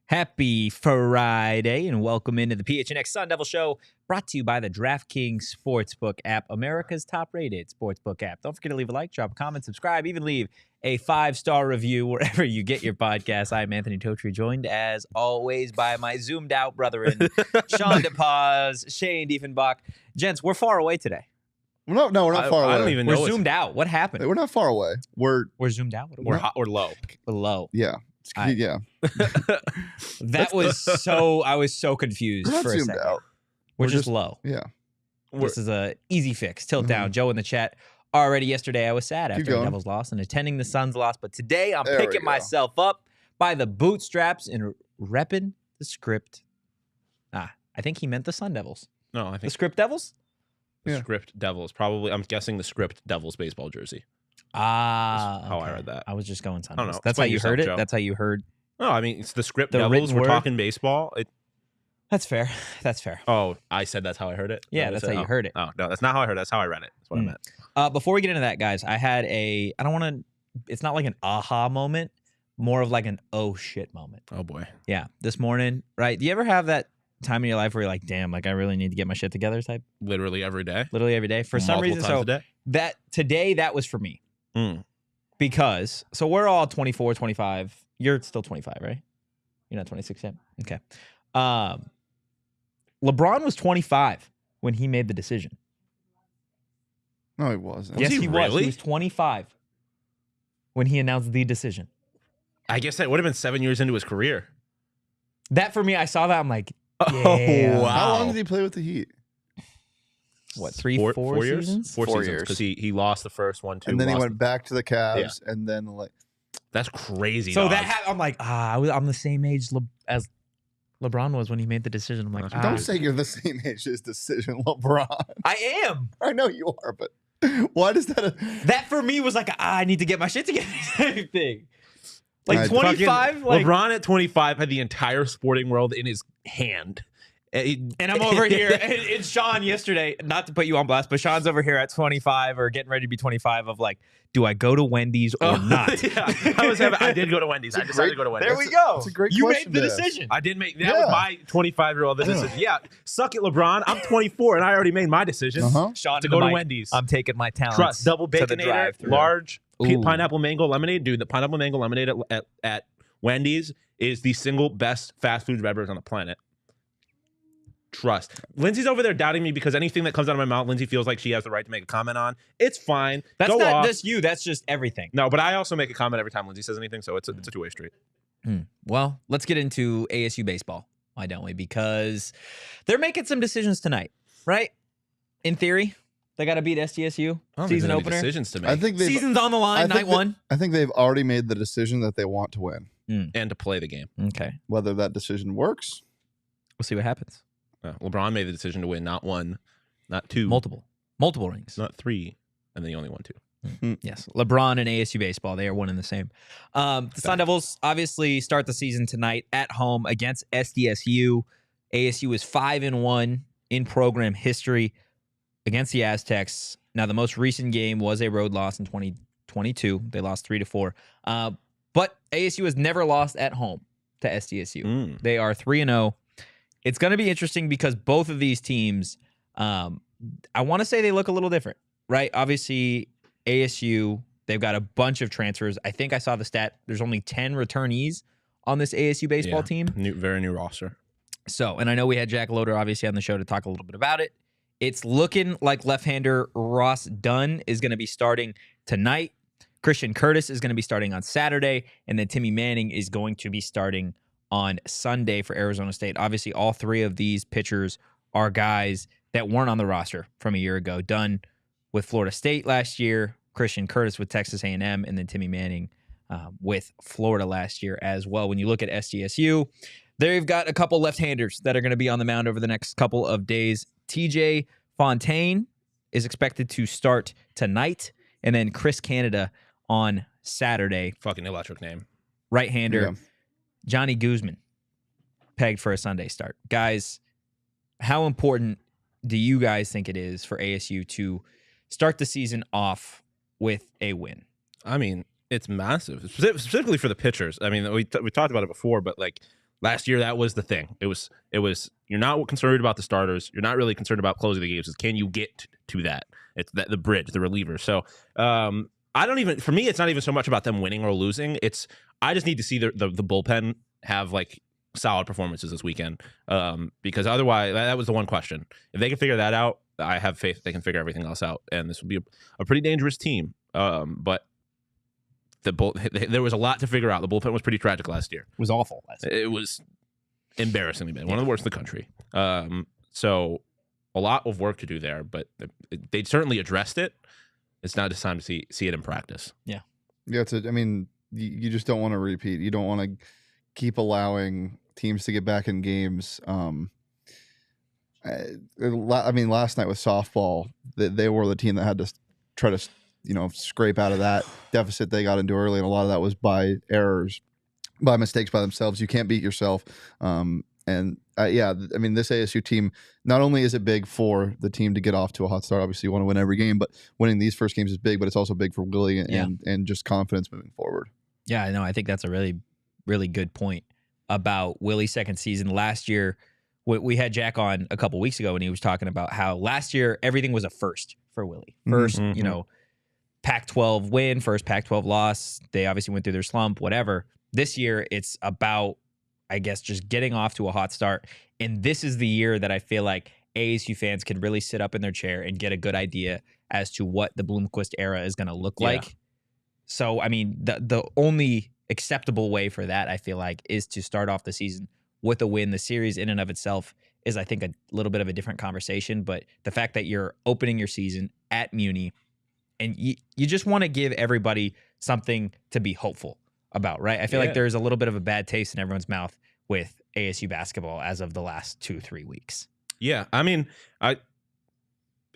Happy Friday and welcome into the PHNX Sun Devils show, brought to you by the DraftKings Sportsbook app, America's top-rated sportsbook app. Don't forget to leave a like, drop a comment, subscribe, even leave a 5-star review wherever you get your podcast. I'm Anthony Totri, joined as always by my zoomed-out brethren, Shawn Shane Diefenbach. Gents, we're far away today. No, we're not far away. I don't even know. We're zoomed out. What happened? We're not far away. We're zoomed out. We're hot or low. We're low. yeah. Yeah. That was so. I was so confused We're not for a zoomed second. out. We're just low. Yeah. This is a easy fix. Tilt down. Joe in the chat. Already yesterday, I was sad after the Devils lost and attending the Suns loss. But today, I'm picking myself up by the bootstraps and repping the script. I think he meant the Sun Devils. No, I think the script Devils. The script Devils. Probably. I'm guessing the script Devils baseball jersey. How I read that. I was just going Sun I don't Devils. know. That's how Explain you heard yourself, it. Joe. That's how you heard. No, I mean it's the script The Devils. written We're word? talking baseball. That's fair. That's fair. Oh, I said that's how I heard it. Yeah, that's how you heard it. Oh no, that's not how I heard it. That's how I read it. That's what I meant. Before we get into that, guys, I had I don't want to. It's not like an aha moment. More of like an oh shit moment. Oh boy. Yeah, this morning, right? Do you ever have that time in your life where you're like, damn, like I really need to get my shit together type? Literally every day. Literally every day. For some reason, so that today that was for me. Because, so we're all 24, 25. You're still 25, right? You're not 26 yet? Okay. LeBron was 25 when he made the decision. No, he wasn't. Yes, he was. Really? He was 25 when he announced the decision. I guess that would have been 7 years into his career. That for me, I saw that. I'm like, Oh, yeah. wow. How long did he play with the Heat? What, four years? seasons? Four 4 seasons. years. Because he lost the first one too. And then he lost went back to the Cavs, and then That's crazy. So dog. I'm like, I'm the same age as LeBron was when he made the decision. I'm like, don't say you're the same age as decision, LeBron. I am. I know you are, but why does that? That for me was like, I need to get my shit together type thing. Like Right, 25, like, LeBron at 25 had the entire sporting world in his hand. and I'm over here. And Shawn yesterday, not to put you on blast, but Shawn's over here at 25 or getting ready to be 25 of like, do I go to Wendy's or not? Yeah, I did go to Wendy's. I decided to go to Wendy's. There we go. It's a great You question made the to ask. decision. I did make that was my 25-year-old decision. Yeah, suck it, LeBron. I'm 24 and I already made my decision Shawn to go to Wendy's. I'm taking my talents. Trust double to the baconator, drive-thru. large Ooh. pineapple mango lemonade. Dude, the pineapple mango lemonade at Wendy's is the single best fast food beverage on the planet. Trust. Lindsay's over there doubting me because anything that comes out of my mouth, Lindsay feels like she has the right to make a comment on. It's fine. That's Go not off. just you. That's just everything. No, but I also make a comment every time Lindsay says anything, so it's a two-way street. Well, let's get into ASU baseball. Why don't we? Because they're making some decisions tonight, right? In theory, they got to beat SDSU. I don't think Season there's any opener. Decisions to make I think Season's on the line, night one. I think they've already made the decision that they want to win. and to play the game. Okay. Whether that decision works, We'll see what happens. LeBron made the decision to win not one, not two, Multiple rings. not three, and then he only won two. Yes. LeBron and ASU baseball, they are one and the same. The Sun Devils obviously start the season tonight at home against SDSU. ASU is 5-1 in program history against the Aztecs. Now, the most recent game was a road loss in 2022. They lost 3-4. But ASU has never lost at home to SDSU. They are 3-0. It's going to be interesting because both of these teams, I want to say they look a little different, right? Obviously, ASU, they've got a bunch of transfers. I think I saw the stat. There's only 10 returnees on this ASU baseball team. Very new roster. So, and I know we had Jack Loader obviously on the show to talk a little bit about it. It's looking like left-hander Ross Dunn is going to be starting tonight. Christian Curtis is going to be starting on Saturday, and then Timmy Manning is going to be starting on Sunday for Arizona State. Obviously, all three of these pitchers are guys that weren't on the roster from a year ago. Dunn with Florida State last year, Christian Curtis with Texas A&M, and then Timmy Manning with Florida last year as well. When you look at SDSU, they've got a couple left-handers that are going to be on the mound over the next couple of days. TJ Fontaine is expected to start tonight, and then Chris Canada on Saturday. Fucking electric name. Right-hander. Yeah. Johnny Guzman, pegged for a Sunday start. Guys, how important do you guys think it is for ASU to start the season off with a win? I mean, it's massive, specifically for the pitchers. I mean, we talked about it before, but like Last year, that was the thing. It was. You're not concerned about the starters. You're not really concerned about closing the games. It's can you get to that? It's the bridge, the reliever. So I don't even. For me, it's not even so much about them winning or losing. I just need to see the bullpen have like solid performances this weekend. Because otherwise, that was the one question. If they can figure that out, I have faith they can figure everything else out, and this will be a pretty dangerous team. But there was a lot to figure out. The bullpen was pretty tragic last year. It was awful last year. It was embarrassingly bad. One of the worst in the country. So a lot of work to do there, but they certainly addressed it. It's now just time to see it in practice. Yeah. I mean, you just don't want to repeat. You don't want to keep allowing teams to get back in games. I mean, last night with softball, they were the team that had to try to, scrape out of that deficit they got into early, and a lot of that was by errors, by mistakes by themselves. You can't beat yourself. I mean, this ASU team, not only is it big for the team to get off to a hot start, obviously you want to win every game, but winning these first games is big, but it's also big for Willie and just confidence moving forward. Yeah, I know. I think that's a really, really good point about Willie's second season. Last year, we had Jack on a couple weeks ago, and he was talking about how last year everything was a first for Willie. First, Pac-12 win, first Pac-12 loss. They obviously went through their slump, whatever. This year, it's about, I guess, just getting off to a hot start. And this is the year that I feel like ASU fans can really sit up in their chair and get a good idea as to what the Bloomquist era is going to look like. So, I mean, the only acceptable way for that, I feel like, is to start off the season with a win. The series in and of itself is, I think, a little bit of a different conversation. But the fact that you're opening your season at Muni, and you just want to give everybody something to be hopeful about, right? I feel like there's a little bit of a bad taste in everyone's mouth with ASU basketball as of the last 2-3 weeks. Yeah, I mean,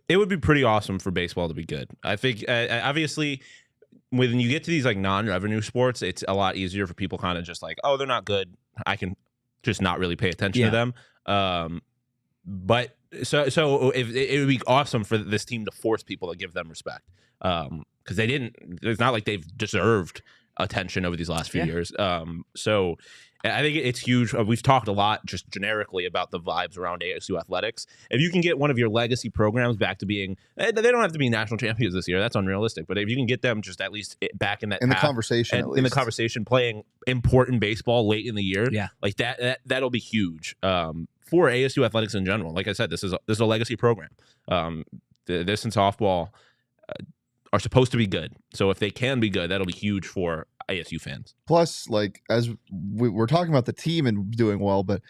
it would be pretty awesome for baseball to be good. I think, obviously, when you get to these like non-revenue sports, it's a lot easier for people kind of just like, oh, they're not good. I can just not really pay attention to them. But so if it would be awesome for this team to force people to give them respect, because they didn't. It's not like they've deserved attention over these last few years. So I think it's huge. We've talked a lot just generically about the vibes around ASU athletics. If you can get one of your legacy programs back to being, they don't have to be national champions this year. That's unrealistic. But if you can get them just at least back in that the conversation, in the conversation, playing important baseball late in the year, like that'll be huge for ASU athletics in general. Like I said, this is a legacy program. This and softball are supposed to be good. So if they can be good, that'll be huge for ASU fans. Plus, like, as we're talking about the team and doing well, but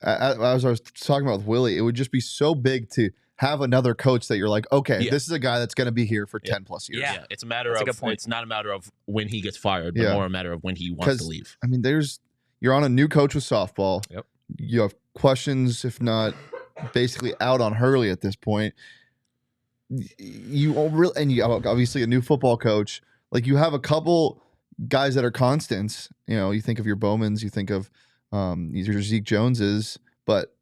as I was talking about with Willie, it would just be so big to have another coach that you're like, okay, this is a guy that's going to be here for 10 plus years. Yeah, it's a matter of, it's not a matter of when he gets fired, but more a matter of when he wants to leave. I mean, you're on a new coach with softball. Yep. You have questions, if not basically out on Hurley at this point. You obviously a new football coach. Like, you have a couple guys that are constants. You think of your Bowmans, you think of your Zeke Joneses, but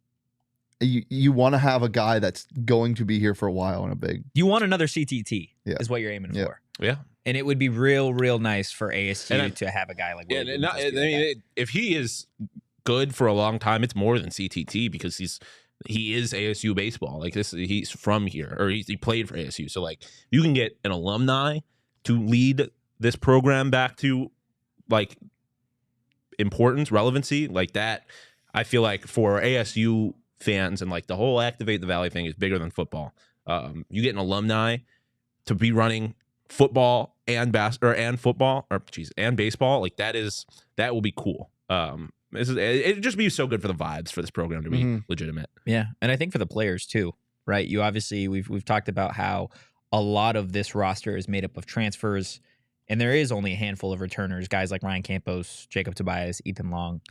you want to have a guy that's going to be here for a while and a big. You want another CTT is what you're aiming for. Yeah. And it would be real nice for ASU to have a guy like Willie. If he is good for a long time, it's more than CTT because he is ASU baseball. Like this, he's from here, or he played for ASU. So like, you can get an alumni to lead this program back to like importance, relevancy, like that. I feel like for ASU fans and like the whole Activate the Valley thing is bigger than football. You get an alumni to be running football and baseball. Like that will be cool. It'd just be so good for the vibes for this program to be legitimate. Yeah, and I think for the players too, right? You obviously we've talked about how a lot of this roster is made up of transfers, and there is only a handful of returners, guys like Ryan Campos, Jacob Tobias, Ethan Long.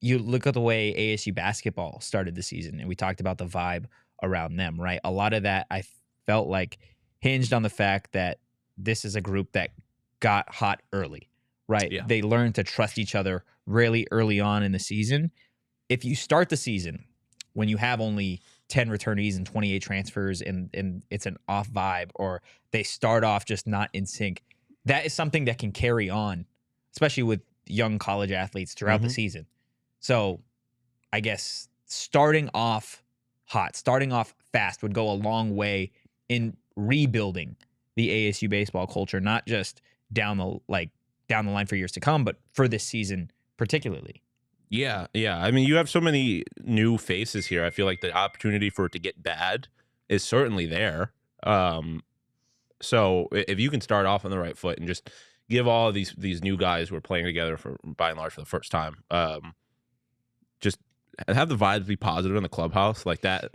You look at the way ASU basketball started the season, and we talked about the vibe around them, right? A lot of that I felt like hinged on the fact that this is a group that got hot early, right? Yeah. They learned to trust each other really early on in the season. If you start the season when you have only 10 returnees and 28 transfers and it's an off vibe, or they start off just not in sync, that is something that can carry on, especially with young college athletes throughout the season. So I guess starting off hot, starting off fast would go a long way in rebuilding the ASU baseball culture, not just down the line for years to come, but for this season particularly. Yeah. I mean, you have so many new faces here. I feel like the opportunity for it to get bad is certainly there. So if you can start off on the right foot and just give all of these new guys who are playing together for by and large for the first time, just have the vibes be positive in the clubhouse like that.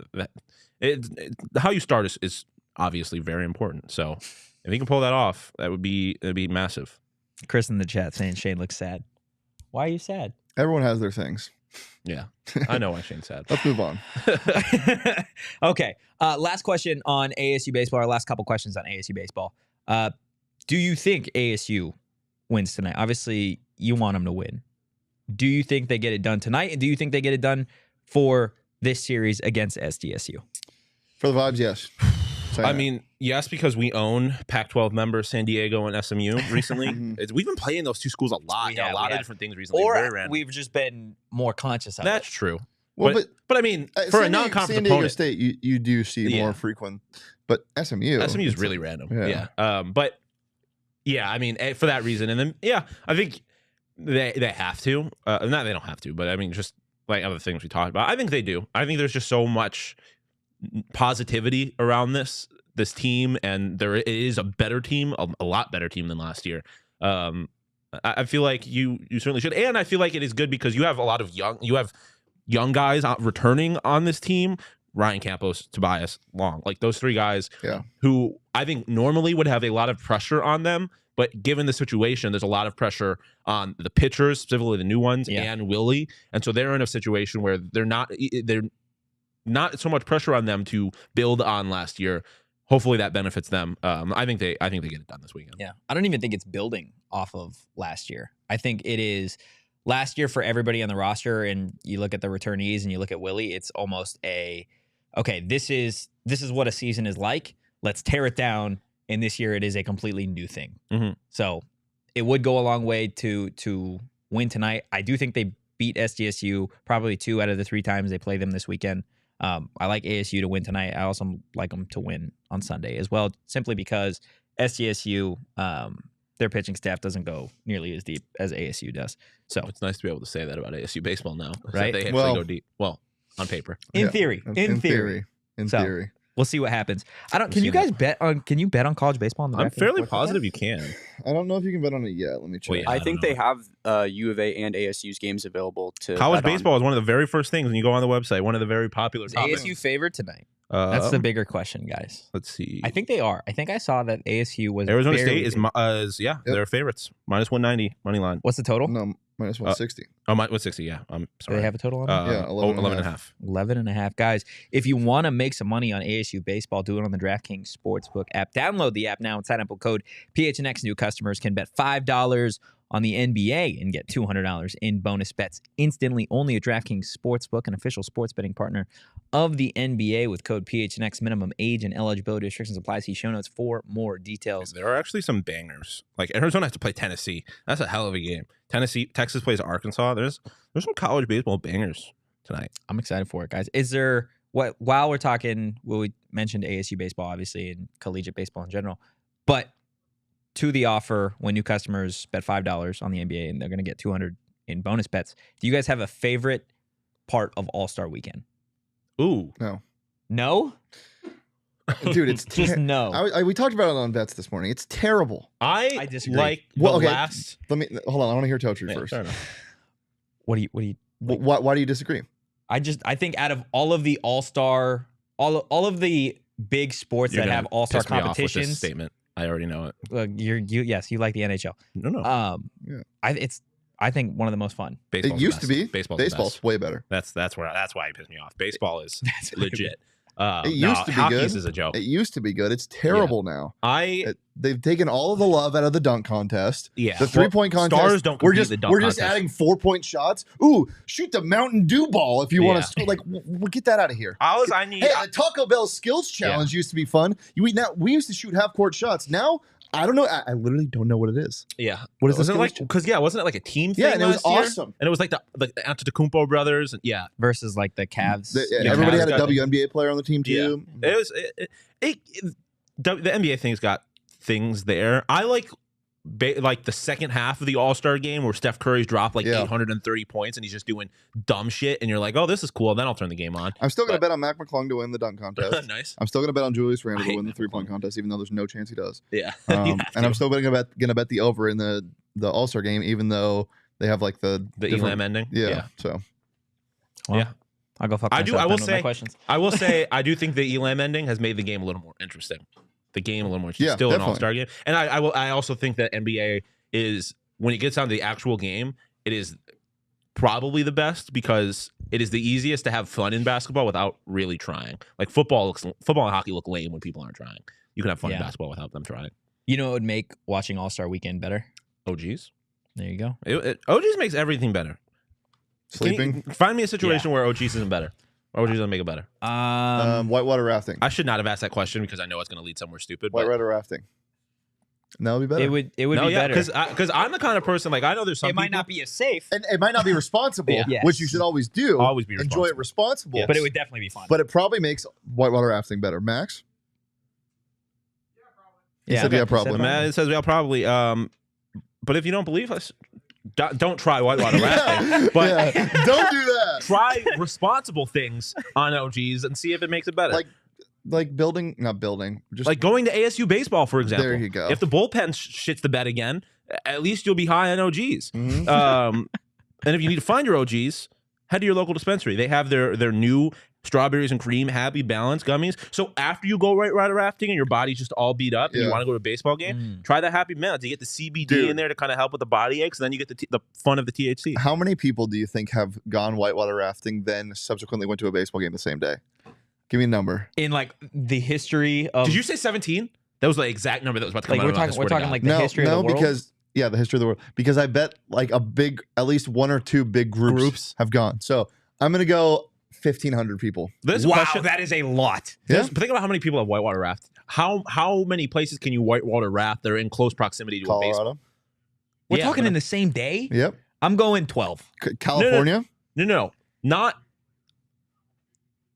How you start is obviously very important. So if you can pull that off, it'd be massive. Chris in the chat saying Shane looks sad. Why are you sad? Everyone has their things. Yeah, I know why Shane's sad. Let's move on. Okay. Last question on ASU baseball. Our last couple questions on ASU baseball. Do you think ASU wins tonight? Obviously, you want them to win. Do you think they get it done tonight? And do you think they get it done for this series against SDSU? For the vibes, yes. I mean, yes, because we own Pac-12 members San Diego and SMU recently. We've been playing those two schools a lot. A lot of different things recently. Or very random. we've just been more conscious of That's it. true. Well, but I mean, for a non-conference San Diego opponent, State, you do see more frequent. But SMU is really random. Yeah. But yeah, I mean, for that reason, and then I think they have to. Not they don't have to, but I mean, just like other things we talked about, I think they do. I think there's just so much positivity around this team, and it is a better team, a lot better team than last year. I feel like you certainly should, and I feel like it is good because you have a lot of young guys returning on this team. Ryan Campos, Tobias Long, like those three guys who I think normally would have a lot of pressure on them, but given the situation, there's a lot of pressure on the pitchers, specifically the new ones, and Willie, and so they're in a situation where they're not so much pressure on them to build on last year. Hopefully that benefits them. I think they get it done this weekend. Yeah, I don't even think it's building off of last year. I think it is last year for everybody on the roster, and you look at the returnees and you look at Willie, it's almost okay, this is what a season is like. Let's tear it down. And this year it is a completely new thing. So it would go a long way to win tonight. I do think they beat SDSU probably 2 out of the 3 times they play them this weekend. I like ASU to win tonight. I also like them to win on Sunday as well, simply because SDSU, their pitching staff doesn't go nearly as deep as ASU does. So it's nice to be able to say that about ASU baseball now, right? They actually go deep. Well, on paper, in theory. We'll see what happens. Can you guys bet on college baseball on the I'm fairly positive you can. I don't know if you can bet on it yet. Let me check. Well, yeah, I think they have U of A and ASU's games available to college bet baseball on. is one of the very first things when you go on the website. One of the very popular topics. ASU favored tonight? That's the bigger question, guys. Let's see. I think they are. I think I saw that ASU was Arizona State is they're favorites. Minus 190 money line. What's the total? No, minus 160. Minus 160. Yeah, I'm sorry. Do they have a total on that? Yeah, 11.5. 11.5. Guys, if you want to make some money on ASU baseball, do it on the DraftKings Sportsbook app. Download the app now and sign up with code PHNX. New customers can bet $5 on the NBA and get $200 in bonus bets instantly. Only at DraftKings Sportsbook, an official sports betting partner of the NBA, with code PHNX. Minimum age and eligibility restrictions apply. See show notes for more details. There are actually some bangers. Like Arizona has to play Tennessee. That's a hell of a game. Texas plays Arkansas. There's some college baseball bangers tonight. I'm excited for it, guys. Is there while we're talking? Well, we mentioned ASU baseball, obviously, and collegiate baseball in general, but to the offer when new customers bet $5 on the NBA and they're going to get $200 in bonus bets. Do you guys have a favorite part of All-Star Weekend? Ooh. No? Dude, it's just no. We talked about it on bets this morning. It's terrible. I disagree. Like last. Let me hold on. I want to hear Totri first. Fair enough. What do you? Why do you disagree? I think out of all of the All-Star, all of the big sports that have All-Star competitions, statement. I already know it. Yes, you like the NHL. No. Yeah. I think one of the most fun. It used to be. Baseball's way better. That's why it pissed me off. Baseball is legit. It used to be good. Hockey's is a joke. It used to be good. It's terrible now. They've taken all of the love out of the dunk contest. Yeah. The 3-point contest. Stars don't compete the dunk We're contest. just adding 4-point shots. Ooh, shoot the Mountain Dew ball if you want to. Like, we'll get that out of here. I need. Hey, the Taco Bell Skills Challenge used to be fun. We used to shoot half-court shots. Now I don't know. I literally don't know what it is. Yeah. What is this? Wasn't it like because wasn't it like a team thing? Yeah, and it was last year? awesome. And it was like the Antetokounmpo brothers. And yeah. Versus like the Cavs. Everybody had a Cavs got- WNBA player on the team too. It was the NBA thing's got things there. I like the second half of the All-Star game where Steph Curry's dropped like 830 points and he's just doing dumb shit and you're like, oh, this is cool. And then I'll turn the game on. I'm still gonna bet on Mac McClung to win the dunk contest. Nice. I'm still gonna bet on Julius Randle to hate win the Mac 3-point contest, even though there's no chance he does. Yeah. And I'm still gonna bet the over in the All-Star game, even though they have like the Elam ending. Yeah. So Well, yeah. I'll go fuck I myself will then with my say- questions. I will say I do think the Elam ending has made the game a little more interesting. The game a little more interesting. Yeah, Still definitely. an All-Star game. And I also think that NBA is, when it gets down to the actual game, it is probably the best because it is the easiest to have fun in basketball without really trying. Like football and hockey look lame when people aren't trying. You can have fun in basketball without them trying. You know what would make watching All-Star Weekend better? OGs. There you go. OGs makes everything better. sleeping. Find me a situation where OGs isn't better. OGs doesn't make it better. Whitewater rafting. I should not have asked that question because I know it's going to lead somewhere stupid. But Whitewater rafting. And that would be better. it would be better. because I'm the kind of person, like, I know there's some It might people- not be as safe, And it might not be responsible, Yes. which you should always do. Always be Enjoy it responsible. but it would definitely be fun. But it probably makes whitewater rafting better. Max? He said, yeah, probably. Man, it says yeah, probably. But if you don't believe us, don't try whitewater rafting. But don't do that. try responsible things on OGs and see if it makes it better. Like not building, just Like going to ASU baseball, for example. There you go. If the bullpen shits the bed again, at least you'll be high on OGs. Mhm. And if you need to find your OGs, head to your local dispensary. They have their new strawberries and cream Happy Balance gummies. So after you go whitewater rafting and your body's just all beat up and you want to go to a baseball game, try the Happy Balance. You get the CBD in there to kind of help with the body aches, and then you get the fun of the THC. How many people do you think have gone whitewater rafting, then subsequently went to a baseball game the same day? Give me a number. in like the history of, Did you say 17? That was the exact number that was about to come like out we're of my mouth, I talking swear to God. like the history of the world? because the history of the world. Because I bet like at least one or two big groups have gone. So I'm gonna go 1,500 people. This Wow, question, that is a lot. Yeah. but think about how many people have whitewater raft. How many places can you whitewater raft that are in close proximity to a baseball? Colorado. We're Yeah, talking but- in the same day. Yep. I'm going 12. California. No, not.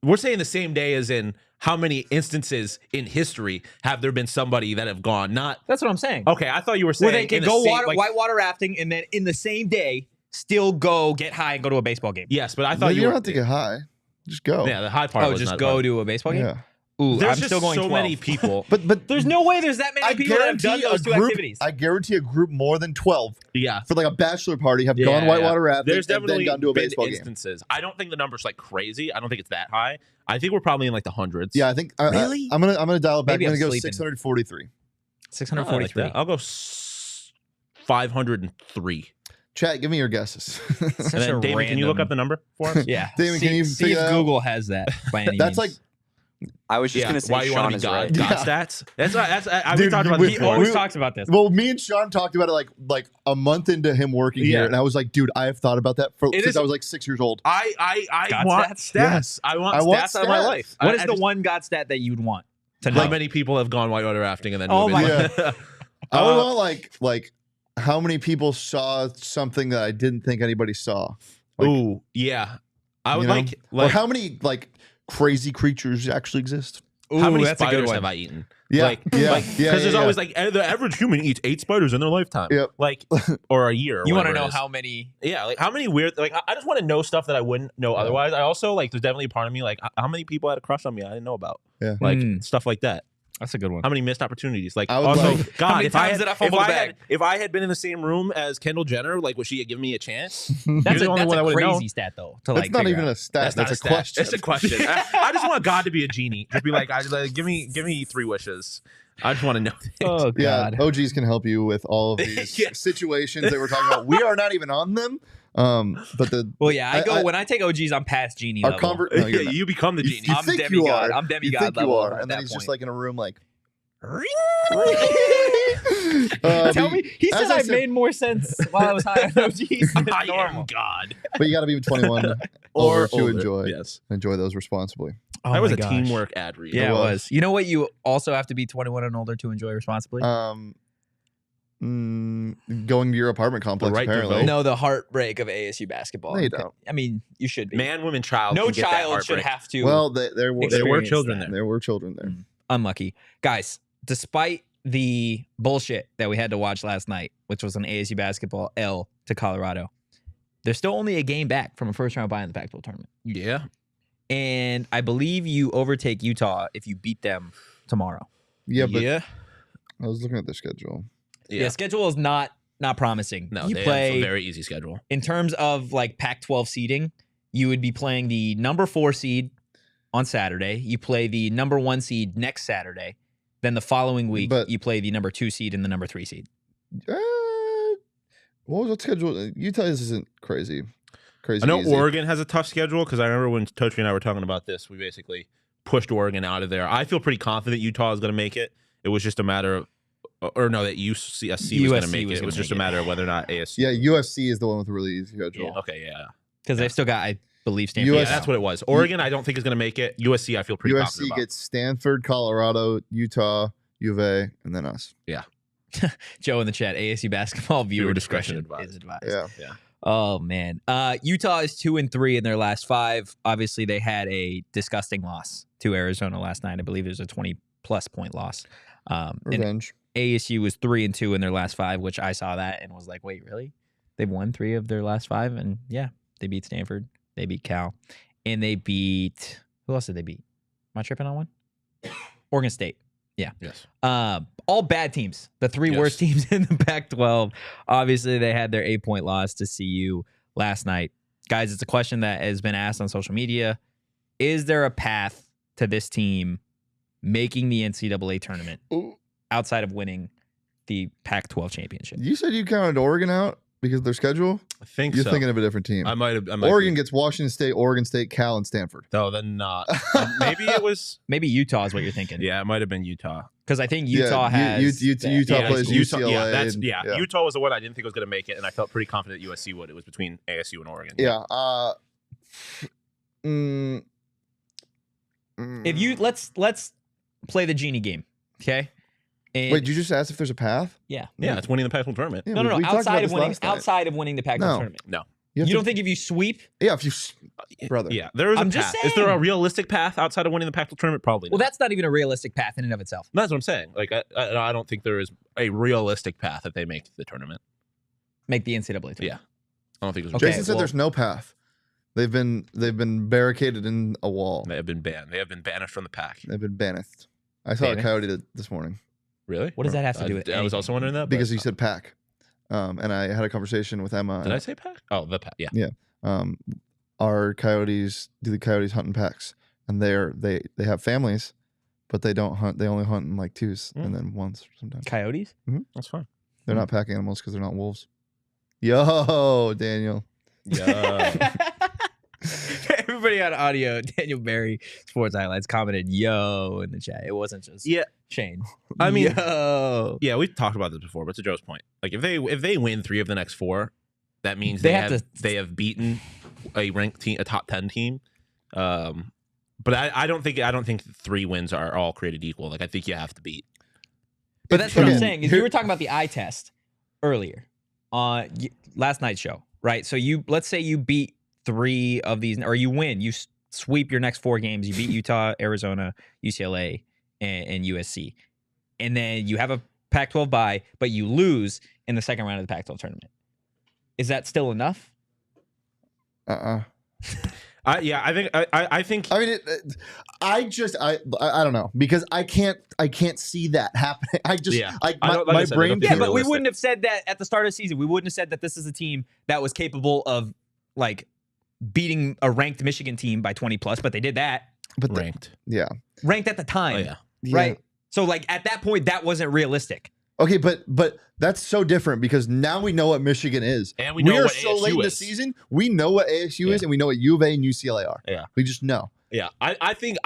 We're saying the same day as in how many instances in history have there been somebody that have gone? Not That's what I'm saying. okay. I thought you were saying Where they can in the go same- like- whitewater rafting and then in the same day still go get high and go to a baseball game. Yes, but I No, thought you you don't were, have to get high. Just go. Yeah, the high part. Oh, was just not go part. to a baseball game? Yeah. Ooh, There's I'm just still going so 12. many people. But There's no way there's that many I people that have done guarantee those two a group. activities. I guarantee a group more than 12 Yeah. for like a bachelor party have Yeah, gone whitewater rafting There's and then definitely gone to a been baseball game. instances. I don't think the number's like crazy. I don't think it's that high. I think we're probably in like the hundreds. Yeah, I think Really? I'm gonna dial it back. Maybe I'm I'm gonna go sleeping. 643. I like 643. that. I'll go 503. Chat, give me your guesses. And then Damon, can you look up the number for us? Yeah. Damon, can you see figure if that out? Google has that by any That's means. like I was just gonna say why you want Shawn to be is God? right. God Yeah. stats. That's we Dude, talked about we- this He before. always talks about this. well, me and Shawn talked about it like a month into him working here, Yeah. and I was like, dude, I have thought about that It since is- I was like 6 years old. I God want stats? stats. Yes. I want I want stats out of my stats. life. What is I the just- one God stat that you'd want to How know? many people have gone whitewater rafting and then Oh move my in? I would want like how many people saw something that I didn't think anybody saw. Like, Ooh, yeah. I would you know? like or how many like crazy creatures actually exist. how many that's a good spiders one. have I eaten? Yeah, Like, yeah, because yeah, there's yeah. always like the average human eats 8 spiders in their lifetime. Yep. Like, or a year. Or You want to whatever know it is. how many? Yeah, like how many weird. Like I just want to know stuff that I wouldn't know otherwise. I also like. There's definitely a part of me like how many people had a crush on me I didn't know about. Yeah. Like Hmm. stuff like that. That's a good one. How many missed opportunities? Like I would also, like- God, How many if I times had, did I if fumble the I bag? had, if I had been in the same room as Kendall Jenner, like would she have given me a chance? That's You're the only one I a would've known. crazy stat though. To That's like not figure even out. a stat. That's not a stat. question. It's a question. I just want God to be a genie. Just be like, give me 3 wishes. I just want to know. Things. Oh Yeah, God. OGs can help you with all of these Yeah. situations that we're talking about. We are not even on them. But the Well, yeah. I- When I take OGs, I'm past genie our level. convert. No, you're not. you become the You- genie. you I'm think you demigod. are. I'm You demigod think you level are, at and then that he's just point. like in a room like. Tell me. He as said I I said- made more sense while I was high on OGs than I normal. am God. But you got to be 21 or Or to older. enjoy Yes. those responsibly. Oh that was my a gosh. teamwork ad read. Yeah, It it was. was. You know what? You also have to be 21 and older to enjoy responsibly. Going to your apartment complex, right to apparently. vote? No, the heartbreak of ASU basketball. No, you don't. I mean, you should be. Man, woman, child. No can get that child should heartbreak. have to. Well, there were experience children that. there. There were children there. Unlucky. Guys, despite the bullshit that we had to watch last night, which was an ASU basketball L to Colorado, there's still only a game back from a first-round bye in the Pac-12 tournament. Yeah. And I believe you overtake Utah if you beat them tomorrow. Yeah, but yeah. I was looking at their schedule. Yeah, schedule is not promising. No, you they play have a very easy schedule. in terms of like Pac-12 seeding. You would be playing the number 4 seed on Saturday. You play the number 1 seed next Saturday. Then the following week, But- you play the number 2 seed and the number 3 seed. What was the schedule? Utah isn't crazy. I know easy. Oregon has a tough schedule because I remember when Tochi and I were talking about this, we basically pushed Oregon out of there. I feel pretty confident Utah is going to make it. It was just a matter of, or no, that USC was going to make it. It was just a matter of whether or not ASU. Yeah, USC is the one with a really easy schedule. Yeah. Okay, yeah. Because they've still got, I believe, Stanford. Yeah, US that's what it was. Oregon, I don't think is going to make it. USC, I feel pretty confident USC about. gets Stanford, Colorado, Utah, U of A, and then us. Joe in the chat, ASU basketball viewer discretion discretion is advised. Yeah. Oh, man. Utah is 2-3 in their last 5. Obviously, they had a disgusting loss to Arizona last night. I believe it was a 20-plus point loss. And Revenge. ASU was 3-2 in their last 5, which I saw that and was like, wait, really? They've won 3 of their last 5? And yeah, they beat Stanford. They beat Cal. And they beat, who else did they beat? Am I tripping on one? Oregon State. Yeah. Yes. All bad teams. The 3 worst teams in the Pac-12. Obviously, they had their 8-point loss to CU last night. Guys, it's a question that has been asked on social media. Is there a path to this team making the NCAA tournament outside of winning the Pac-12 championship? You said you counted Oregon out because of their schedule? I think You're so. thinking of a different team. I might have. Oregon gets Washington State, Oregon State, Cal, and Stanford. No, then not. Maybe it was. Maybe Utah is what you're thinking. Yeah, it might have been Utah. Because I think Utah has... Utah plays Utah, UCLA. yeah, Utah was the one I didn't think was going to make it, and I felt pretty confident USC would. It was between ASU and Oregon. Yeah. If you... Let's play the genie game, okay? And Wait, did you just ask if there's a path? yeah. Yeah, it's winning the Pac-12 tournament. Yeah, No. we talked about Outside of this winning, last night. outside of winning the Pac-12 No. tournament. No. You You don't think if you sweep... Yeah, if you... Brother. Yeah, there is a I'm path. just Is there a saying. realistic path outside of winning the Pac-12 tournament? Probably Well, not. that's not even a realistic path in and of itself. That's what I'm saying. Like, I don't think there is a realistic path that they make the tournament. Make the NCAA tournament. Yeah. I don't think there's. Okay, Jason said well- there's no path. They've been barricaded in a wall. They have been banned. They have been banished from the pack. They've been banished. I saw a Banished? coyote this morning Really? What does that have to do with I was anything? also wondering that. because but- you said pack. And I had a conversation with Emma. Did I say pack? Oh, the pack. Yeah. Our coyotes do the coyotes hunt in packs, and they have families, but they don't hunt. They only hunt in like 2s and then 1s sometimes. Coyotes? That's fine. They're not pack animals because they're not wolves. Yo, Daniel. Yeah. Everybody on audio, Daniel Barry, Sports Highlights, commented, yo, in the chat. It wasn't just Yeah. Shane. I mean- yo. Yeah, we've talked about this before, but to Joe's point, like if they win 3 of the next 4, that means They they have have to- they have beaten a ranked team, a top 10 team. But I don't think 3 wins are all created equal. Like I think you have to beat. But that's what I'm Again, saying. Is here- you were talking about the eye test earlier on last night's show, right? So let's say you beat 3 of these, or you win, you sweep your next 4 games. You beat Utah, Arizona, UCLA, and USC, and then you have a Pac-12 bye, but you lose in the second round of the Pac-12 tournament. Is that still enough? Yeah, I think I mean, I don't know because I can't see that happening. I just Yeah. I I don't- like I my said, I brain don't think Yeah, it's but we realistic. wouldn't have said that at the start of the season. We wouldn't have said that this is a team that was capable of like beating a ranked Michigan team by 20 plus, but they did that. but ranked. yeah. Ranked at the time. Oh yeah. Right. So like at that point, that wasn't realistic. Okay, but that's so different because now we know what Michigan is. And we know are what so ASU late in the is. season. We know what ASU is, Yeah. and we know what U of A and UCLA are. Yeah. We just know. Yeah, I think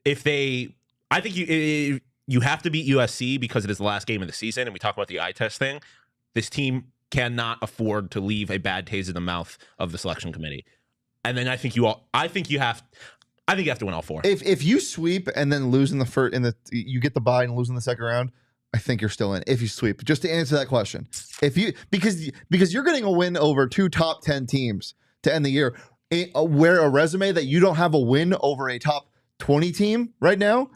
if they, I think you have to beat USC because it is the last game of the season, and we talk about the eye test thing. This team cannot afford to leave a bad taste in the mouth of the selection committee. And then I think you have to win all 4. If you sweep and then lose in the first you get the bye and lose in the second round, I think you're still in if you sweep. Just to answer that question, if you because you're getting a win over 2 top 10 teams to end the year, where a resume that you don't have a win over a top 20 team right now,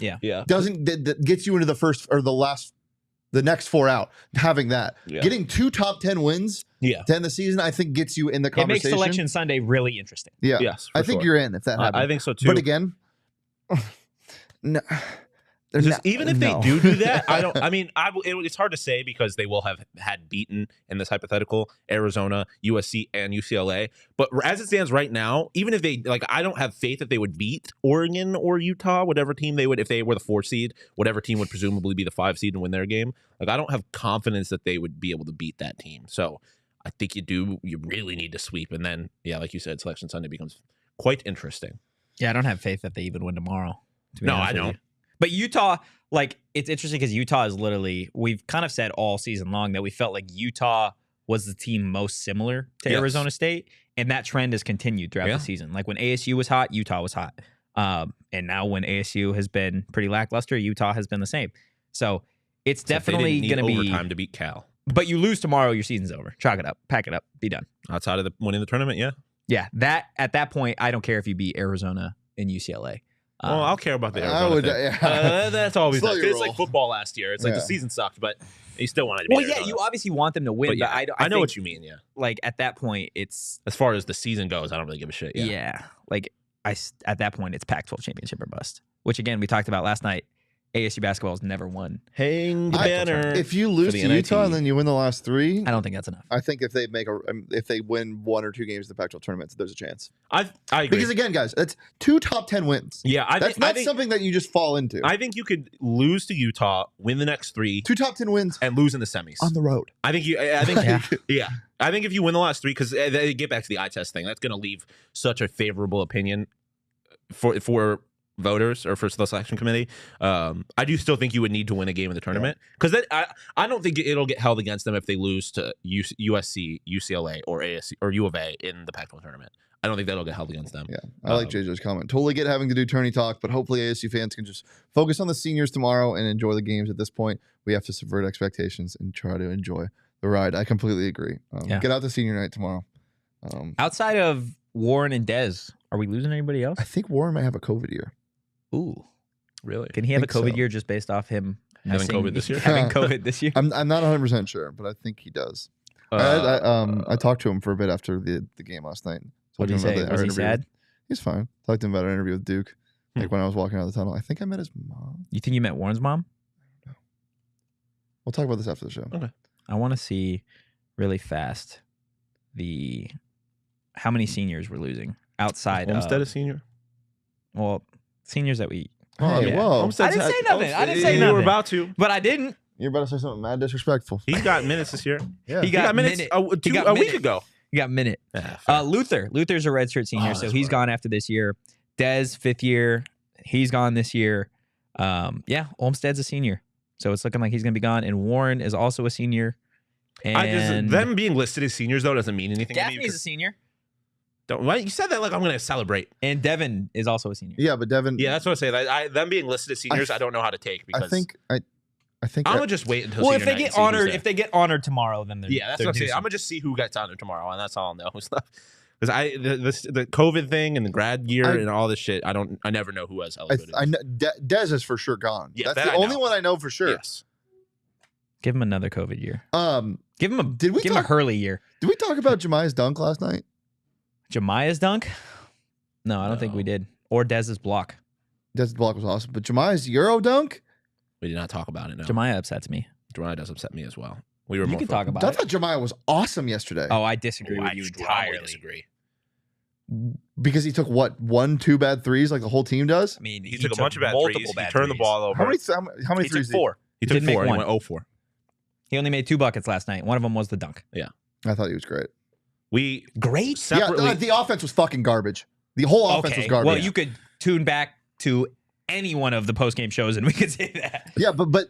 doesn't that gets you into the first or the next 4 out. Having that, getting 2 top 10 wins to end the season, I think gets you in the conversation. It makes Selection Sunday really interesting. Yeah, yes, I think you're in if that happens. I think so too. But again, no. Even if they do that, it's hard to say because they will have had beaten in this hypothetical Arizona, USC, and UCLA. But as it stands right now, even if they I don't have faith that they would beat Oregon or Utah, whatever team they would, if they were the 4 seed, whatever team would presumably be the 5 seed and win their game. I don't have confidence that they would be able to beat that team. So I think you really need to sweep, and then like you said, Selection Sunday becomes quite interesting. Yeah, I don't have faith that they even win tomorrow. No, I don't. But Utah, it's interesting because Utah is literally, we've kind of said all season long that we felt like Utah was the team most similar to Arizona State. And that trend has continued throughout the season. Like when ASU was hot, Utah was hot. And now when ASU has been pretty lackluster, Utah has been the same. So it's definitely going to be overtime to beat Cal. But you lose tomorrow, your season's over. Chalk it up, pack it up, be done. Outside of winning the tournament, Yeah, at that point, I don't care if you beat Arizona and UCLA. Well, I'll care about the Arizona thing. That's always nice. It's like football last year. It's like the season sucked, but you still wanted to beat Arizona. You obviously want them to win, but I know think, what you mean, at that point, it's... As far as the season goes, I don't really give a shit, at that point, it's Pac-12 championship or bust, which, again, we talked about last night. ASU Basketball has never won. Hang the banner. If you lose to Utah and then you win the last 3, I don't think that's enough. I think if they win 1 or 2 games in the Pac-12 tournament, there's a chance. I agree. Because again, guys, that's 2 top 10 wins. Yeah, that's not something that you just fall into. I think you could lose to Utah, win the next 3, 2 top 10 wins, and lose in the semis on the road. I think I think if you win the last 3, because they get back to the eye test thing, that's going to leave such a favorable opinion for voters or for the selection committee. I do still think you would need to win a game in the tournament because I don't think it'll get held against them if they lose to USC, UCLA, or ASU or U of A in the Pac-12 tournament. I don't think that'll get held against them. Yeah, I like JJ's comment. Totally get having to do tourney talk, but hopefully ASU fans can just focus on the seniors tomorrow and enjoy the games. At this point, we have to subvert expectations and try to enjoy the ride. I completely agree. Get out to senior night tomorrow. Outside of Warren and Dez, are we losing anybody else? I think Warren might have a COVID year. Ooh, really? Can he have a COVID year just based off him having COVID this year? Having COVID this year? I'm not 100% sure, but I think he does. I talked to him for a bit after the game last night. What did he say? Was he sad? He's fine. Talked to him about our interview with Duke, when I was walking out of the tunnel. I think I met his mom. You think you met Warren's mom? No. We'll talk about this after the show. Okay. I want to see really fast how many seniors we're losing outside. Olmsted a senior? Well, seniors that we. Oh, yeah. Whoa! I didn't say nothing. I didn't say nothing. You were about to, but I didn't. You're about to say something mad disrespectful. He got minutes this year. Yeah, he got minutes a week ago. He got minute. Luther's a redshirt senior, so he's gone after this year. Dez, 5th year, he's gone this year. Olmsted's a senior, so it's looking like he's gonna be gone. And Warren is also a senior. And them being listed as seniors though doesn't mean anything. Daphne's to me. a senior. You said that like I'm going to celebrate. And Devin is also a senior. Yeah, but Devin. Yeah, that's what I say. Them being listed as seniors, I don't know how to take because I think I'm gonna just wait until. Well, if they get honored tomorrow, then they're that's what I'm saying. I'm gonna just see who gets honored tomorrow, and that's all I'll know. Because the COVID thing and the grad year and all this shit, I never know who has elevated. Dez is for sure gone. Yeah, that's the only one I know for sure. Yes. Give him another COVID year. Give him a Hurley year. Did we talk about Jemiah's dunk last night? Jemiah's dunk? No, I don't think we did. Or Dez's block. Dez's block was awesome, but Jemiah's Euro dunk? We did not talk about it. No. Jemiah upsets me. Jemiah does upset me as well. You can talk about it. I thought Jemiah was awesome yesterday. Oh, I disagree with you entirely. Disagree. Because he took 1-2 bad threes like the whole team does? I mean, he took a bunch of bad threes. He turned the ball over. How many threes? He took 4. He took 4 and he went 0-4. He only made 2 buckets last night. One of them was the dunk. Yeah. I thought he was great. Separately. Yeah, the offense was fucking garbage. The whole offense was garbage. Well, you could tune back to any one of the post-game shows and we could say that. Yeah, but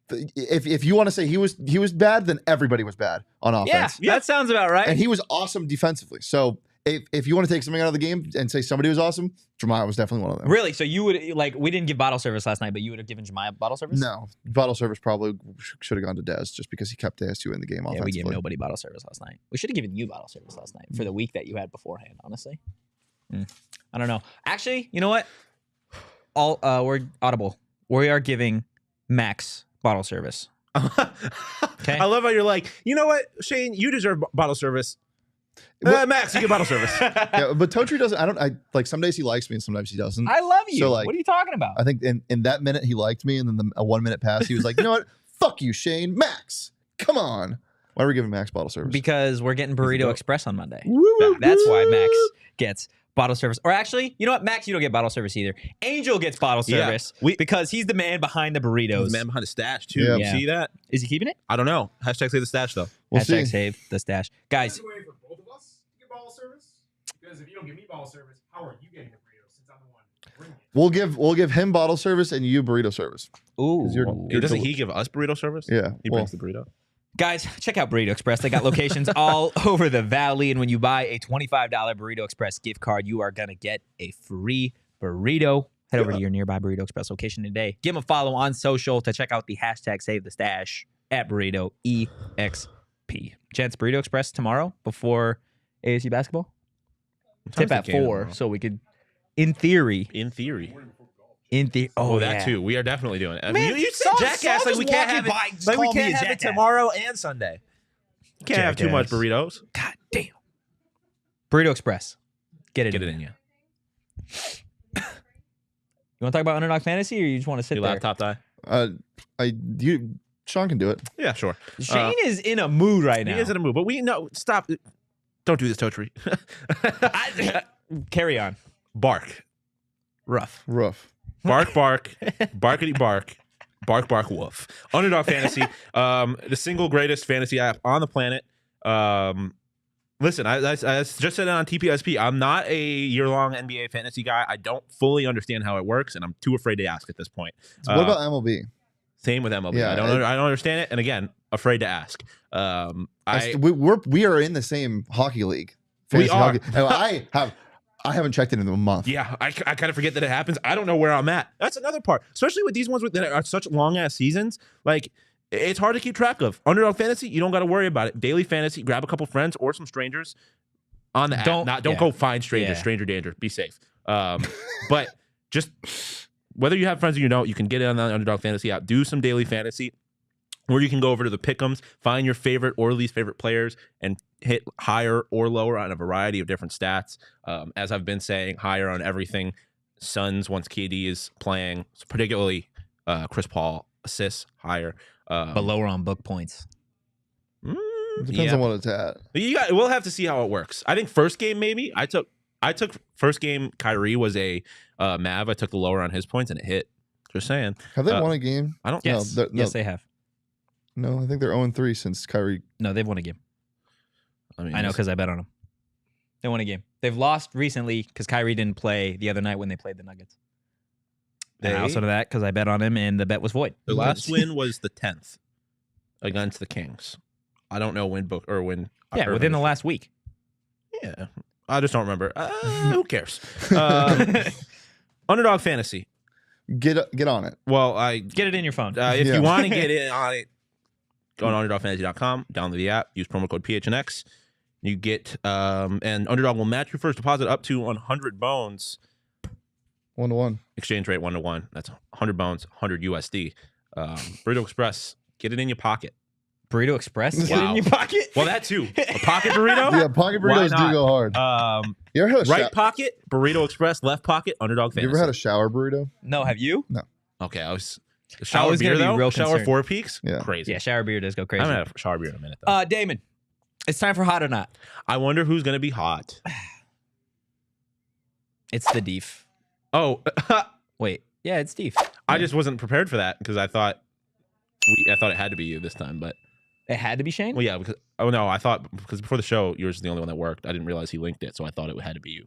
if you want to say he was bad, then everybody was bad on offense. Yeah, that sounds about right. And he was awesome defensively. So if you want to take something out of the game and say somebody was awesome, Jemiah was definitely one of them. Really? So you would like? We didn't give bottle service last night, but you would have given Jemiah bottle service? No, bottle service probably should have gone to Dez just because he kept ASU in the game Yeah, offensively. we gave nobody bottle service last night. We should have given you bottle service last night for the week that you had beforehand. Honestly, I don't know. Actually, you know what? We're audible. We are giving Max bottle service. Okay. I love how you're like, you know what, Shane, you deserve bottle service. Max, you get bottle service. Yeah, but Totri doesn't. I like some days he likes me and sometimes he doesn't. I love you. So, like, what are you talking about? I think in that minute he liked me, and then a 1 minute pass he was like, you know what? Fuck you, Shane. Max, come on. Why are we giving Max bottle service? Because we're getting Burrito Express on Monday. Woo, That's why Max gets bottle service. Or actually, you know what? Max, you don't get bottle service either. Angel gets bottle service because he's the man behind the burritos. He's the man behind the stash, too. Yeah. You see that? Is he keeping it? I don't know. Hashtag save the stash, though. We'll Hashtag see. save the stash. Guys, There's a way for both of us to get bottle service. Because if you don't give me bottle service, how are you getting the burrito since I'm the one bringing it? We'll give him bottle service and you burrito service. ooh. Doesn't he give us burrito service? Yeah, He brings the burrito. Guys, check out Burrito Express. They got locations all over the valley. And when you buy a $25 Burrito Express gift card, you are going to get a free burrito. Head over to your nearby Burrito Express location today. Give them a follow on social to check out the hashtag Save the Stash at Burrito EXP. Gents, Burrito Express tomorrow before ASU Basketball. Tip at 4, so we could, in theory. Oh, that too. We are definitely doing it. Man, you said jackass like we can't have it. Like we can't have it tomorrow and Sunday. You can't have too much burritos. God damn. Burrito Express. Get it in you. You want to talk about Underdog Fantasy, or you just want to sit Your there? laptop die? Sean can do it. Yeah, sure. Shane is in a mood right now. He is in a mood, but stop. Don't do this, Totri. Carry on. Bark. Rough. Bark, barkity bark, bark, woof. Underdog Fantasy, the single greatest fantasy app on the planet. Listen, I just said it on TPSP. I'm not a year-long NBA fantasy guy. I don't fully understand how it works, and I'm too afraid to ask at this point. So what about MLB? Same with MLB. Yeah, I don't understand it, and again, afraid to ask. We are in the same hockey league. We are. Hockey. I haven't checked it in a month. Yeah, I kind of forget that it happens. I don't know where I'm at. That's another part, especially with these ones that are such long ass seasons. Like, it's hard to keep track of. Underdog Fantasy, you don't got to worry about it. Daily Fantasy, grab a couple friends or some strangers on the app. Don't go find strangers. Yeah. Stranger danger. Be safe. But just whether you have friends or you don't, you can get it on the Underdog Fantasy app. Do some daily fantasy. Or you can go over to the Pick'ems, find your favorite or least favorite players, and hit higher or lower on a variety of different stats. As I've been saying, higher on everything. Suns, once KD is playing, particularly Chris Paul, assists higher. But lower on book points. It depends on what it's at. We'll have to see how it works. I think first game maybe. I took first game. Kyrie was a Mav. I took the lower on his points and it hit. Just saying. Have they won a game? I don't. Yes, No, yes, they have. No, I think they're 0-3 since Kyrie. No, they've won a game. I mean, I know because I bet on them. They won a game. They've lost recently because Kyrie didn't play the other night when they played the Nuggets. And I also know that because I bet on him and the bet was void. The last win was the 10th against the Kings. I don't know when Yeah, within the last week. Yeah, I just don't remember. Who cares? Underdog Fantasy. Get on it. Well, Get it in your phone. if you want to get in on it, go on underdogfantasy.com, download the app, use promo code PHNX. You get and Underdog will match your first deposit up to 100 bones. 1-1. Exchange rate 1-to-1. That's 100 bones, 100 USD. Burrito Express, get it in your pocket. Burrito Express? Get it Wow. in your pocket? Well, that too. A pocket burrito? Yeah, pocket Why burritos not? do go hard. You ever had a Right pocket, Burrito Express. Left pocket, Underdog Fantasy. You ever had a shower burrito? No, have you? Okay, I was shower was beer gonna be though. real Shower concerned. Four Peaks. Yeah. Crazy. Yeah, shower beer does go I crazy. haven't had a shower beer in a minute though. Damon, it's time for Hot or Not. I wonder who's gonna be hot. It's the Deef. Oh, Wait. Yeah, it's Deef. I just wasn't prepared for that because I thought it had to be you this time, but It had to be Shane? well, yeah, because because before the show, yours was the only one that worked. I didn't realize he linked it, so I thought it had to be you.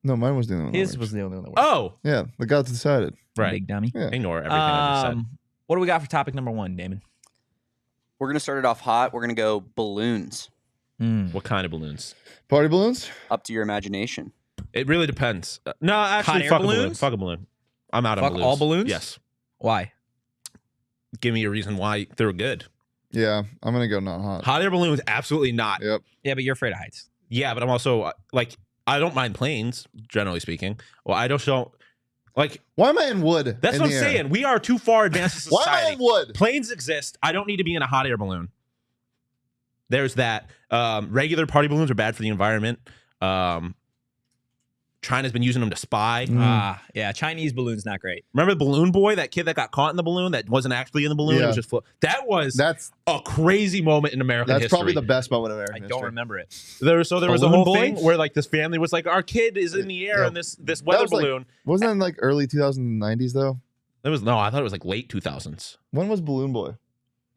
No, mine was the only one. that His worked. was the only one that worked. Oh, Yeah, the gods decided. right. Big dummy. Yeah. Ignore everything I just said. What do we got for topic number 1, Damon? We're going to start it off hot. We're going to go balloons. What kind of balloons? Party balloons? Up to your imagination. It really depends. No, actually, air fuck a balloon. balloons? Fuck a balloon. I'm out on Fuck balloons. all balloons? Yes. Why? Give me a reason why they're good. Yeah, I'm gonna go not hot. Hot air balloons, absolutely not. Yep. Yeah, but you're afraid of heights. Yeah, but I'm also like, I don't mind planes, generally speaking. Well, I just don't like. Why am I in wood? That's in what I'm the air? saying. We are too far advanced as Why am I society. in wood? Planes exist. I don't need to be in a hot air balloon. There's that. Regular party balloons are bad for the environment. China's been using them to spy. Yeah, Chinese balloons not great. Remember the balloon boy, that kid that got caught in the balloon that wasn't actually in the balloon? It Yeah. was just That's That's a crazy moment in American history. probably the best moment of American I history. don't remember it. There was a Balloon whole boy? thing where like this family was like, our kid is in the air Yeah. in this weather was, like, balloon. Wasn't that in like early 2090s though? It was I thought it was like late 2000s. When was Balloon Boy?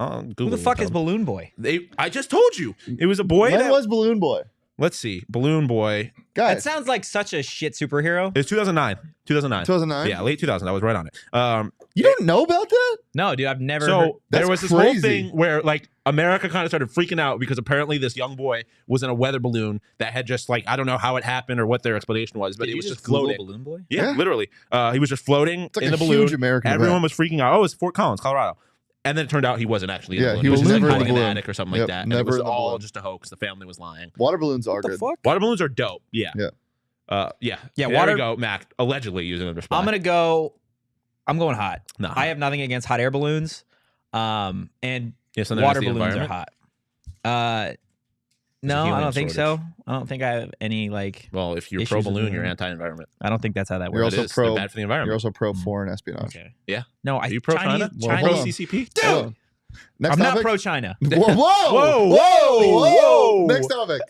Who the fuck is Balloon Boy? I just told you. It was a boy. When was Balloon Boy? Let's see. Balloon Boy. That Guys, sounds like such a shit superhero. It was 2009. 2009. 2009? Yeah, late 2000. I was right on it. You don't know about that? No, dude, I've never. So heard. there That's was this whole crazy. thing where like America kind of started freaking out because apparently this young boy was in a weather balloon that had just like, I don't know how it happened or what their explanation was, but Did it you was just Google floating. Balloon Boy? Yeah, Yeah. literally. He was just floating It's like in a the balloon. huge American Everyone event. was freaking out. Oh, it's Fort Collins, Colorado. And then it turned out he wasn't actually in Yeah, the balloon. he was just never in hiding the in balloon. attic or something Yep, like that. And never it was in the all balloon. just a hoax. The family was lying. Water balloons are What the good. fuck? Water balloons are dope. Yeah. Yeah. Yeah. Yeah, There water- we go, Mac. Allegedly using them to spy. I'm going hot. No. I have nothing against hot air balloons. And Yeah, something water against the balloons are environment. hot. No, I helium don't think shortage. so. I don't think I have any like. Well, if you're Issues pro with the balloon, you're environment. anti-environment. I don't think that's how that You're works. It also is. They're pro- bad for the You're environment. also pro foreign espionage. Okay. Yeah. No, Are you pro China? Well, Chinese. hold on. CCP? Hold on. Next I'm not topic? pro China. Whoa, whoa, Whoa, whoa, whoa. Next topic.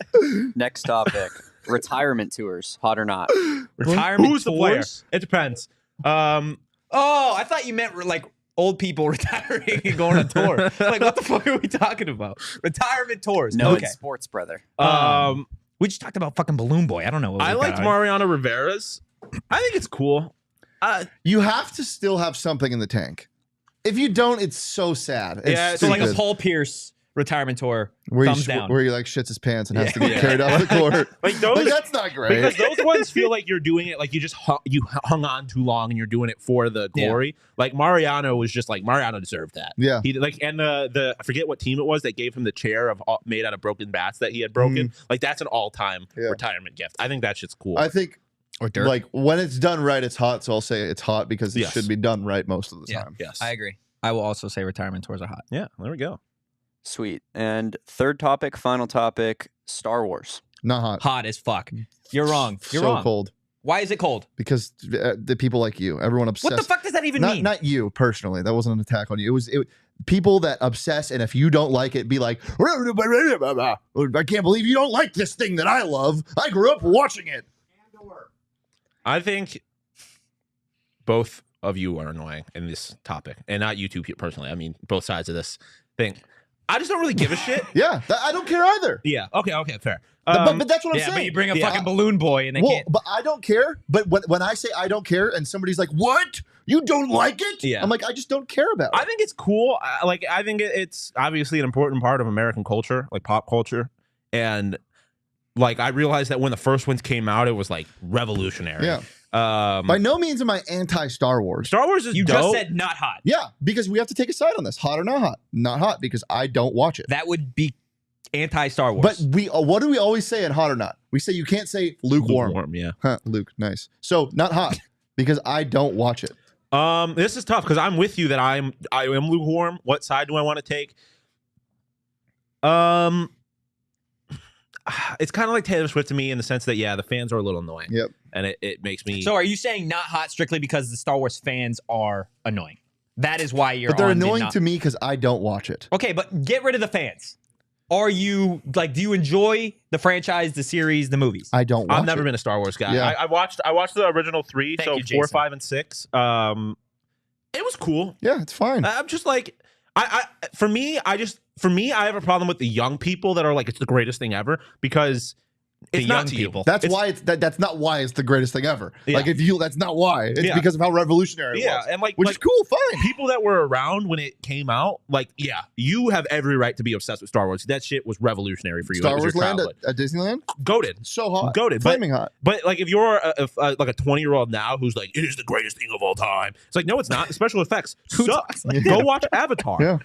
Next topic: retirement tours, hot or not? Retirement Who's the player? tours? It depends. Oh, I thought you meant like old people retiring and going on tour. Like, what the fuck are we talking about? Retirement tours. No, okay. it's sports, brother. We just talked about fucking Balloon Boy. I don't know. What I we liked got. Mariano Rivera's. I think it's cool. You have to still have something in the tank. If you don't, it's so sad. It's Yeah, So like a stupid. Paul Pierce retirement tour. where thumbs he, down. where he like shits his pants and has to Yeah. get carried off the court. Like those, Like, that's not great. because those ones feel like you're doing it like you just hung on too long and you're doing it for the glory. Like Mariano was just like Mariano deserved that. Yeah. He like and the I forget what team it was that gave him the chair of made out of broken bats that he had broken. Like that's an all-time Yeah. retirement gift. I think that shit's cool. I think Or dirt. like when it's done right, it's hot. So I'll say it's hot because it Yes. should be done right most of the Yeah. time. yes. I agree. I will also say retirement tours are hot. Yeah, there we go. Sweet. And third topic, final topic: Star Wars. Not hot. Hot as fuck. You're wrong. You're so wrong. cold Why is it cold? because the people like you, everyone obsessed. What the fuck does that even not mean? not you personally. That wasn't an attack on you. It was people that obsess, and if you don't like it, be like, I can't believe you don't like this thing that I love. I grew up watching it. I think both of you are annoying in this topic, and not you two personally. I mean, both sides of this thing. I just don't really give a shit. Yeah, I don't care either. Yeah. Okay. Fair. But that's what I'm yeah, saying. but you bring a yeah. fucking Balloon Boy and they Well, can't. but I don't care. But when I say I don't care, and somebody's like, "What? You don't like it?" Yeah. I'm like, I just don't care about it. I think it's cool. I think it's obviously an important part of American culture, like pop culture, and like I realized that when the first ones came out, it was like revolutionary. Yeah. Um, By no means am I anti-Star Wars. Star Wars is You dope. just said not hot. Yeah, because we have to take a side on this. Hot or not hot? Not hot because I don't watch it. That would be anti-Star Wars. But we, what do we always say in hot or not? We say you can't say lukewarm. Yeah. Huh, Luke, nice. So not hot because I don't watch it. This is tough because I'm with you that I am lukewarm. What side do I want to take? It's kind of like Taylor Swift to me in the sense that the fans are a little annoying. Yep. And it makes me. So are you saying not hot strictly because the Star Wars fans are annoying? That is why you're. But they're on the annoying not- to me because I don't watch it. Okay, but get rid of the fans. Are you like? Do you enjoy the franchise, the series, the movies? I don't watch I've never it. been a Star Wars guy. Yeah. I watched the original 3, Thank so you, 4, Jason. 5, and 6. It was cool. Yeah, it's fine. I'm just like, for me, I have a problem with the young people that are like, it's the greatest thing ever because It's young not to you. people. That's It's- why that's not why it's the greatest thing ever. Yeah. Like that's not why. It's Yeah. because of how revolutionary it Yeah, was. and Which is cool, fine. people that were around when it came out, like, yeah, you have every right to be obsessed with Star Wars. That shit was revolutionary for you. Star It was Wars your Land childhood. at Disneyland, Goated. so hot, Goated. flaming hot. But like, if you're like a 20-year-old now who's like, it is the greatest thing of all time, it's like, no, it's not. The special effects suck. Go watch Avatar,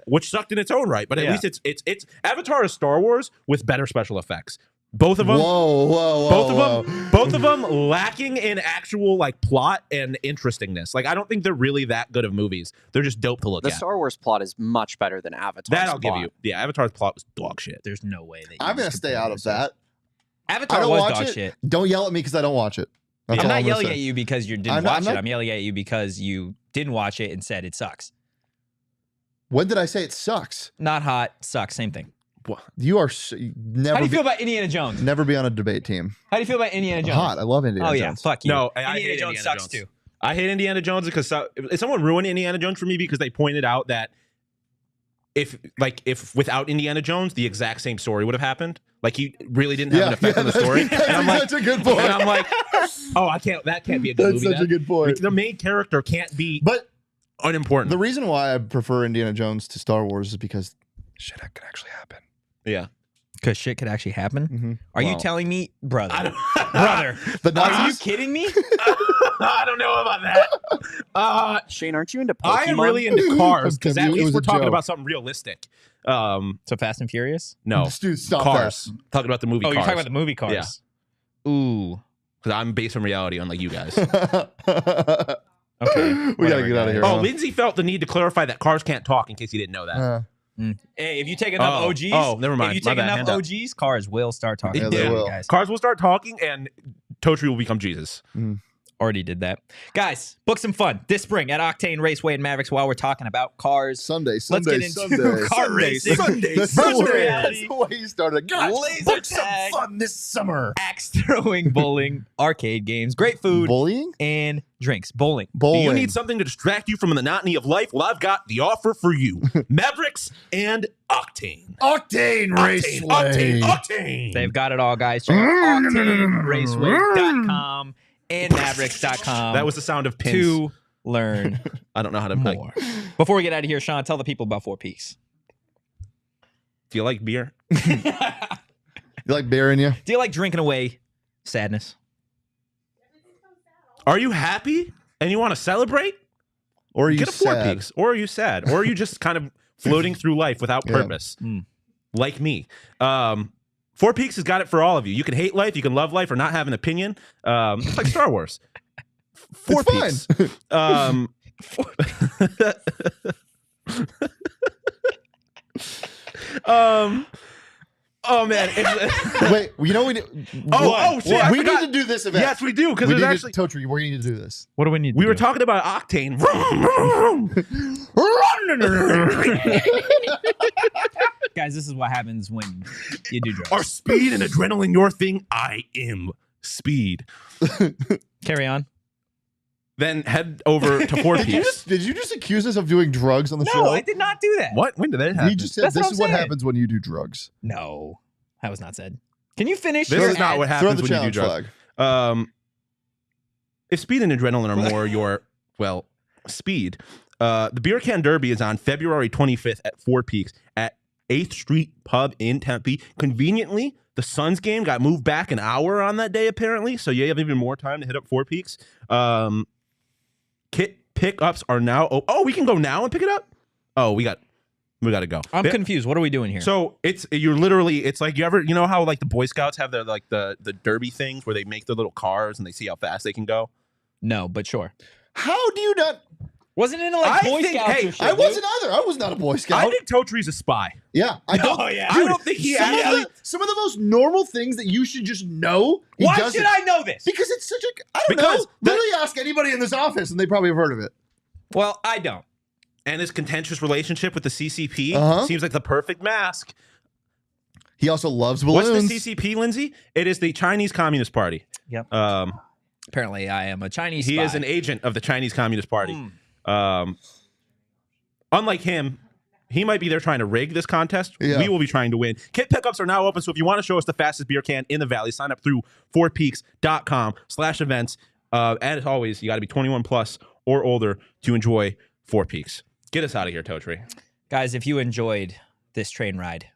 which sucked in its own right, but at least it's Avatar is Star Wars with better special effects. Both of them. Both of them lacking in actual like plot and interestingness. Like, I don't think they're really that good of movies. They're just dope to look The at. Star Wars plot is much better than Avatar's That I'll give plot. you. Yeah, Avatar's plot was dog shit. There's no way that I'm gonna stay out of that. I Avatar don't was watch dog it. shit. Don't yell at me because I don't watch it. That's I'm all not gonna yelling say. at you because you didn't I'm not- watch I'm it. not- I'm yelling at you because you didn't watch it and said it sucks. When did I say it sucks? Not hot, sucks, same thing. You are never. How do you feel about Indiana Jones? Never be on a debate team. How do you feel about Indiana Jones? Hot. I love Indiana Oh yeah, Jones. fuck you. No, I Indiana hate Jones Indiana sucks Jones. too. I hate Indiana Jones because if someone ruined Indiana Jones for me because they pointed out that if without Indiana Jones, the exact same story would have happened. Like, he really didn't have an effect on the story. And I'm like, such a good point. and I'm like, oh, that can't be a good That's movie. such a good point. The main character can't be But unimportant. the reason why I prefer Indiana Jones to Star Wars is because shit that could actually happen. yeah. Because shit could actually happen. Mm-hmm. Are you Well, telling me, brother? Brother. The Are you Nazis. kidding me? I don't know about that. Shane, aren't you into Pokemon? I am really into cars because Tim, at it least was we're a talking joke. about something realistic. So Fast and Furious? No, Dude, stop Cars. Talking about the movie Oh, Cars. you're talking about the movie Cars. Ooh. Because I'm based on reality, unlike you guys. that. Okay. We gotta get out of here. Oh, huh? Lindsay felt the need to clarify that cars can't talk in case you didn't know that. Hey, if you take enough Oh. OGs, Oh, never mind. If you My take bad. enough Hand up. OGs, cars will start talking. Yeah, they will. Guys. Cars will start talking and Totri will become Jesus. Already did that. Guys, book some fun this spring at Octane Raceway and Mavericks while we're talking about cars. Sunday, Let's Sunday, get into Sunday. car racing. That's virtual the way- reality. That's the way you started. Guys, Laser book some tag. fun this summer. Axe throwing, bowling, arcade games, great food, Bullying? and drinks. Bowling. Do Bowling. you need something to distract you from the monotony of life? Well, I've got the offer for you. Mavericks and Octane. Octane Octane. They've got it all, guys. Check out OctaneRaceway.com and Mavericks.com That was the sound of pins. to learn I don't know how to more. Before we get out of here, Shawn, tell the people about Four Peaks. Do you like beer? You like beer in you? Do you like drinking away sadness? Are you happy and you want to celebrate? Or are you Get a Four sad? Peaks. Or are you sad? Or are you just kind of floating through life without Yeah. purpose? Like me. Four Peaks has got it for all of you. You can hate life, you can love life, or not have an opinion. It's like Star Wars. Four It's Peaks. Oh man. Wait, you know we. shit, I we forgot. need to do this event. Yes, we do, because We there's need actually to, Totri, we need to do this. What do we need? we were talking about Octane. Guys, this is what happens when you do drugs. Are speed and adrenaline your thing? I am speed. Carry on. Then head over to Four Peaks. Did you just accuse us of doing drugs on the show? No, I did not do that. What? When did that happen? We just said That's this what is I'm what saying. happens when you do drugs. No, that was not said. Can you finish? This your is not ad? what Throw happens the when you do challenge drugs. flag. If speed and adrenaline are more your, well, speed, the Beer Can Derby is on February 25th at Four Peaks at 8th Street Pub in Tempe. Conveniently, the Suns game got moved back an hour on that day, apparently, so you have even more time to hit up Four Peaks. Kit pickups are now. Oh, we can go now and pick it up? Oh, we got to go. I'm confused. What are we doing here? So it's like you know how like the Boy Scouts have their like the derby things where they make their little cars and they see how fast they can go. no, but sure. How do you not? Wasn't it like I Boy think- Scouts hey, or shit? I dude? wasn't either. I was not a Boy Scout. I think Totri's a spy. Yeah, I don't. Oh, yeah. I don't think he some, actually. of some of the most normal things that you should just know. he Why doesn't. should I know this? Because it's such a. I don't Because know. Literally ask anybody in this office, and they probably have heard of it. Well, I don't. And his contentious relationship with the CCP Uh-huh. seems like the perfect mask. He also loves balloons. What's the CCP, Lindsay? It is the Chinese Communist Party. Yep. Um, Apparently, I am a Chinese. he spy. is an agent of the Chinese Communist Party. Unlike him, He might be there trying to rig this contest. Yeah. We will be trying to win. Kit pickups are now open, so if you want to show us the fastest beer can in the Valley, sign up through 4peaks.com/events. And as always, you got to be 21 plus or older to enjoy 4 Peaks. Get us out of here, Totri. Guys, if you enjoyed this train ride,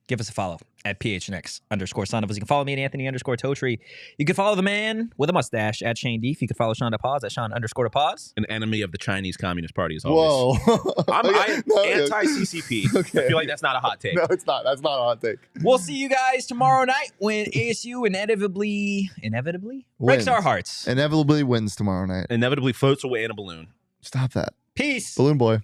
give us a follow at PHNX_Sun Devils. You can follow me at Anthony_Totri. You can follow the man with a mustache at Shane Deef. You can follow Shawn DePause at Shawn_DePause. An enemy of the Chinese Communist Party, as always. Whoa. I'm Okay, anti-CCP. Okay. I feel like that's not a hot take. No, it's not. That's not a hot take. We'll see you guys tomorrow night when ASU inevitably breaks Wins. our hearts. Inevitably wins tomorrow night. Inevitably floats away in a balloon. Stop that. Peace. Balloon boy.